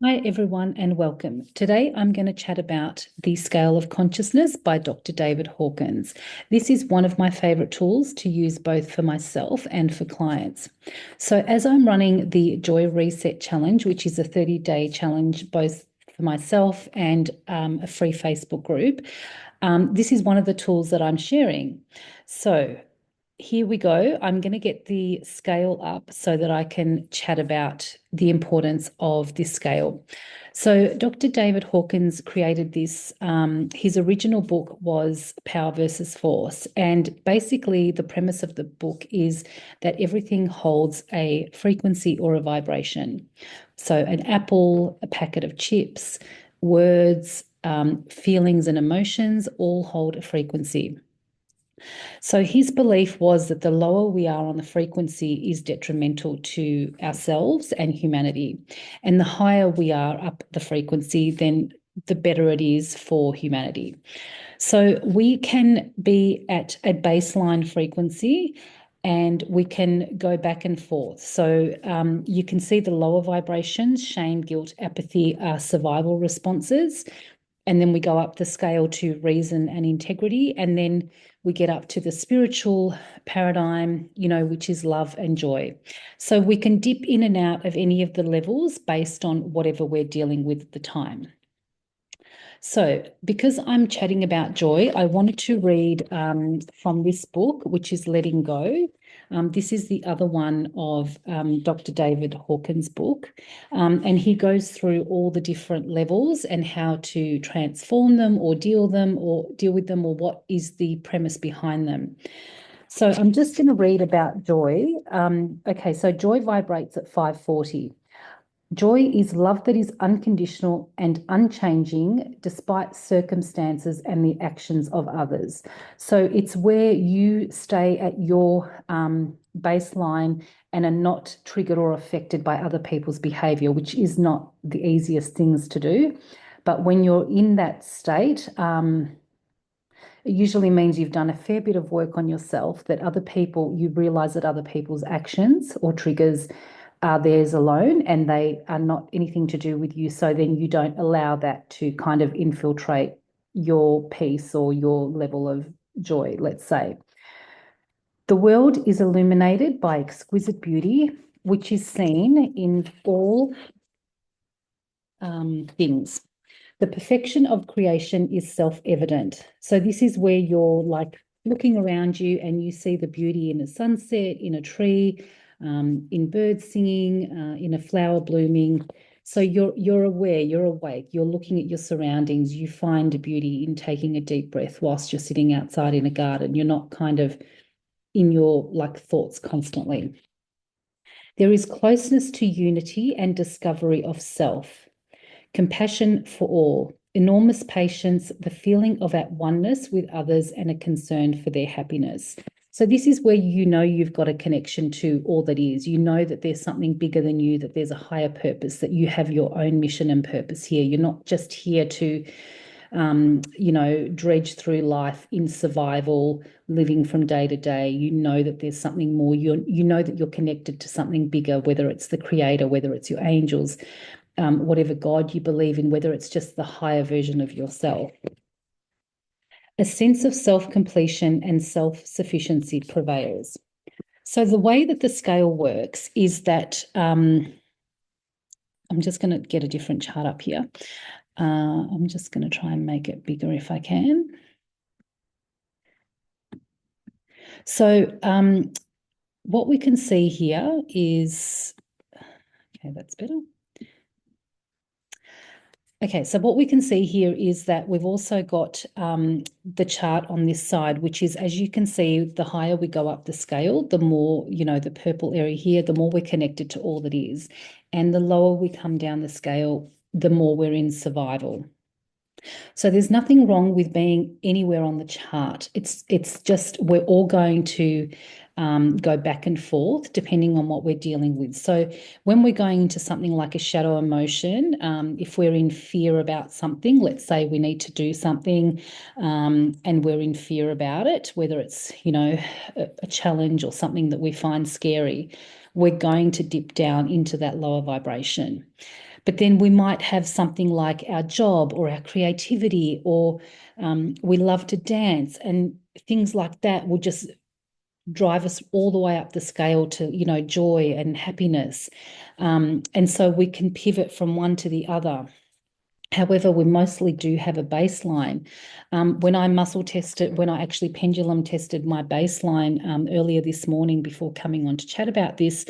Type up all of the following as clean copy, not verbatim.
Hi, everyone, and welcome. Today, I'm going to chat about the Scale of Consciousness by Dr. David Hawkins. This is one of my favorite tools to use both for myself and for clients. So, as I'm running the Joy Reset Challenge, which is a 30-day challenge both for myself and a free Facebook group, this is one of the tools that I'm sharing. So, here we go. I'm going to get the scale up so that I can chat about the importance of this scale. So, Dr. David Hawkins created this. His original book was Power versus Force. And basically, the premise of the book is that everything holds a frequency or a vibration. So, an apple, a packet of chips, words, feelings, and emotions all hold a frequency. So his belief was that the lower we are on the frequency is detrimental to ourselves and humanity. And the higher we are up the frequency, then the better it is for humanity. So we can be at a baseline frequency and we can go back and forth. So you can see the lower vibrations, shame, guilt, apathy are survival responses. And then we go up the scale to reason and integrity. And then we get up to the spiritual paradigm, which is love and joy. So we can dip in and out of any of the levels based on whatever we're dealing with at the time. So, because I'm chatting about joy, I wanted to read from this book, which is Letting Go. This is the other one of Dr. David Hawkins' book. And he goes through all the different levels and how to transform them or deal with them, or what is the premise behind them. So I'm just going to read about joy. Okay, so joy vibrates at 540. Joy is love that is unconditional and unchanging despite circumstances and the actions of others. So it's where you stay at your baseline and are not triggered or affected by other people's behavior, which is not the easiest things to do. But when you're in that state, it usually means you've done a fair bit of work on yourself, that you realize that other people's actions or triggers are theirs alone and they are not anything to do with you. So then you don't allow that to kind of infiltrate your peace or your level of joy, let's say. The world is illuminated by exquisite beauty, which is seen in all things. The perfection of creation is self-evident. So this is where you're like looking around you and you see the beauty in a sunset, in a tree, in birds singing, in a flower blooming. So you're aware, you're awake, you're looking at your surroundings. You find beauty in taking a deep breath whilst you're sitting outside in a garden. You're not kind of in your like thoughts constantly. There is closeness to unity and discovery of self. Compassion for all, enormous patience, the feeling of at oneness with others, and a concern for their happiness. So this is where you've got a connection to all that is. You know that there's something bigger than you, that there's a higher purpose, that you have your own mission and purpose here. You're not just here to dredge through life in survival, living from day to day. You know that there's something more. You know that you're connected to something bigger, whether it's the creator, whether it's your angels, whatever God you believe in, whether it's just the higher version of yourself. A sense of self-completion and self-sufficiency prevails. So the way that the scale works is that I'm just going to get a different chart up here. I'm just going to try and make it bigger if I can. So what we can see here is, okay, that's better. Okay, so what we can see here is that we've also got the chart on this side, which is, as you can see, the higher we go up the scale, the more, the purple area here, the more we're connected to all that is. And the lower we come down the scale, the more we're in survival. So there's nothing wrong with being anywhere on the chart. It's just we're all going to go back and forth depending on what we're dealing with. So when we're going into something like a shadow emotion, if we're in fear about something, let's say we need to do something and we're in fear about it, whether it's, a challenge or something that we find scary, we're going to dip down into that lower vibration. But then we might have something like our job or our creativity, or we love to dance, and things like that will just drive us all the way up the scale to, joy and happiness. And so we can pivot from one to the other. However, we mostly do have a baseline. When I actually pendulum tested my baseline earlier this morning before coming on to chat about this,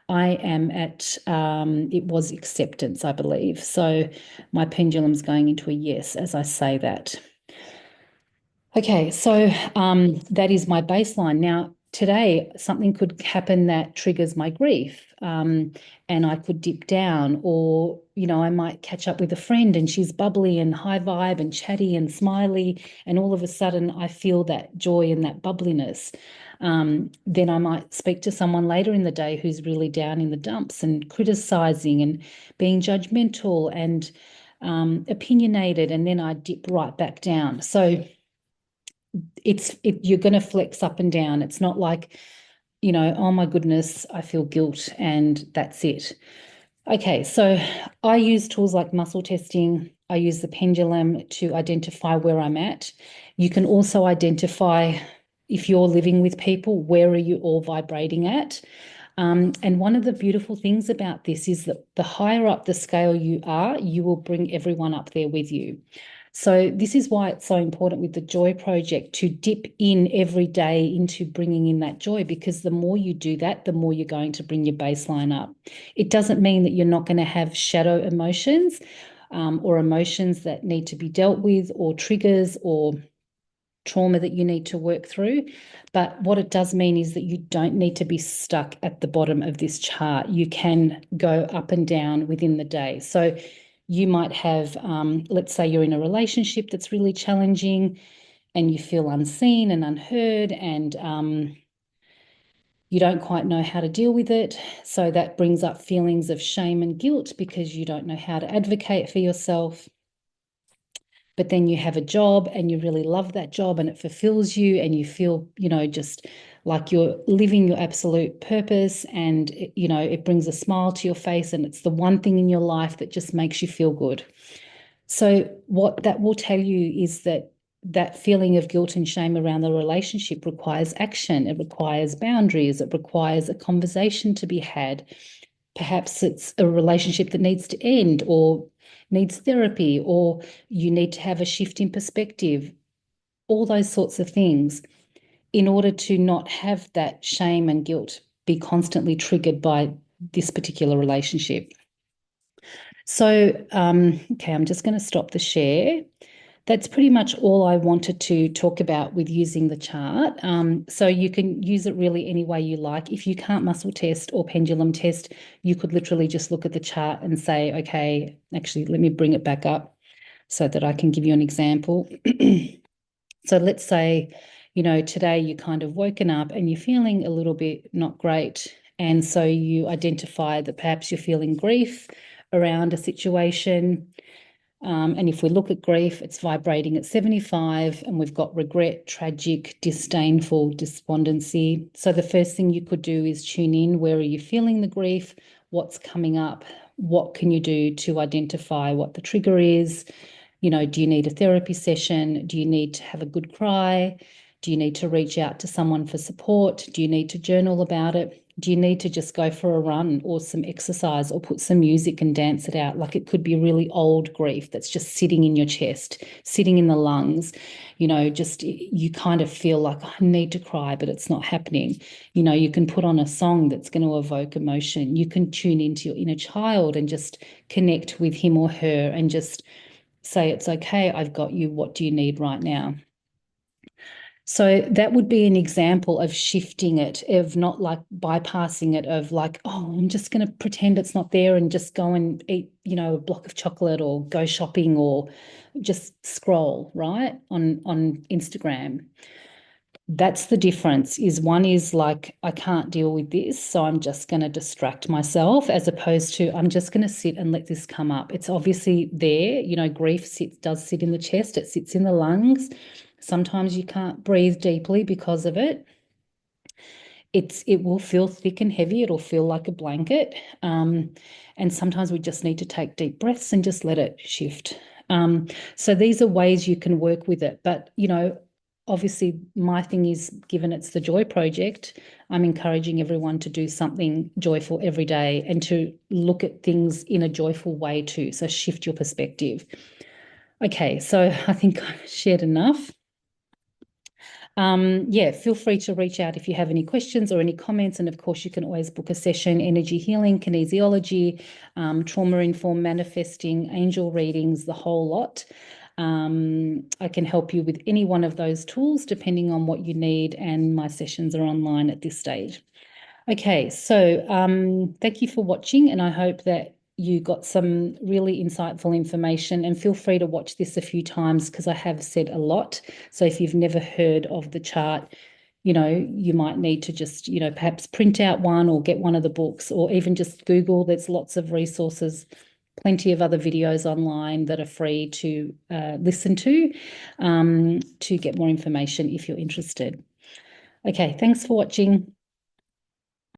I am at, it was acceptance, I believe. So my pendulum's going into a yes as I say that. Okay, so that is my baseline. Now, today, something could happen that triggers my grief, and I could dip down, or, I might catch up with a friend and she's bubbly and high vibe and chatty and smiley, and all of a sudden I feel that joy and that bubbliness. Then I might speak to someone later in the day who's really down in the dumps and criticizing and being judgmental and opinionated, and then I dip right back down. So you're going to flex up and down. It's not like, oh my goodness, I feel guilt and that's it. Okay, so I use tools like muscle testing. I use the pendulum to identify where I'm at. You can also identify, if you're living with people, where are you all vibrating at? And one of the beautiful things about this is that the higher up the scale you are, you will bring everyone up there with you. So this is why it's so important with the Joy Project to dip in every day into bringing in that joy, because the more you do that, the more you're going to bring your baseline up. It doesn't mean that you're not going to have shadow emotions, or emotions that need to be dealt with, or triggers or trauma that you need to work through. But what it does mean is that you don't need to be stuck at the bottom of this chart. You can go up and down within the day. So you might have, let's say you're in a relationship that's really challenging and you feel unseen and unheard, and you don't quite know how to deal with it. So that brings up feelings of shame and guilt because you don't know how to advocate for yourself. But then you have a job and you really love that job and it fulfills you, and you feel, just like you're living your absolute purpose, and, it brings a smile to your face, and it's the one thing in your life that just makes you feel good. So what that will tell you is that that feeling of guilt and shame around the relationship requires action. It requires boundaries. It requires a conversation to be had. Perhaps it's a relationship that needs to end, or needs therapy, or you need to have a shift in perspective, all those sorts of things, in order to not have that shame and guilt be constantly triggered by this particular relationship. So, okay, I'm just going to stop the share. That's pretty much all I wanted to talk about with using the chart. So you can use it really any way you like. If you can't muscle test or pendulum test, you could literally just look at the chart and say, okay, actually, let me bring it back up so that I can give you an example. So let's say, today you kind of woken up and you're feeling a little bit not great. And so you identify that perhaps you're feeling grief around a situation. And if we look at grief, it's vibrating at 75, and we've got regret, tragic, disdainful, despondency. So the first thing you could do is tune in. Where are you feeling the grief? What's coming up? What can you do to identify what the trigger is? Do you need a therapy session? Do you need to have a good cry? Do you need to reach out to someone for support? Do you need to journal about it? Do you need to just go for a run or some exercise, or put some music and dance it out? Like, it could be really old grief that's just sitting in your chest, sitting in the lungs. Just you kind of feel like, I need to cry, but it's not happening. You can put on a song that's going to evoke emotion. You can tune into your inner child and just connect with him or her and just say, it's okay, I've got you. What do you need right now? So that would be an example of shifting it, of not like bypassing it, of like, oh, I'm just going to pretend it's not there and just go and eat, a block of chocolate, or go shopping, or just scroll, right, on Instagram. That's the difference. Is one is like, I can't deal with this, so I'm just going to distract myself, as opposed to, I'm just going to sit and let this come up. It's obviously there. Grief does sit in the chest. It sits in the lungs. Sometimes you can't breathe deeply because of it. it will feel thick and heavy. It'll feel like a blanket. And sometimes we just need to take deep breaths and just let it shift. So these are ways you can work with it. But, obviously my thing is, given it's the Joy Project, I'm encouraging everyone to do something joyful every day and to look at things in a joyful way too. So shift your perspective. Okay, so I think I've shared enough. Yeah, feel free to reach out if you have any questions or any comments. And of course, you can always book a session: energy healing, kinesiology, trauma-informed manifesting, angel readings, the whole lot. I can help you with any one of those tools depending on what you need, and my sessions are online at this stage. Okay, so thank you for watching, and I hope that you got some really insightful information, and feel free to watch this a few times because I have said a lot. So if you've never heard of the chart, you might need to just, perhaps print out one or get one of the books, or even just Google. There's lots of resources, plenty of other videos online that are free to listen to get more information if you're interested. Okay, thanks for watching.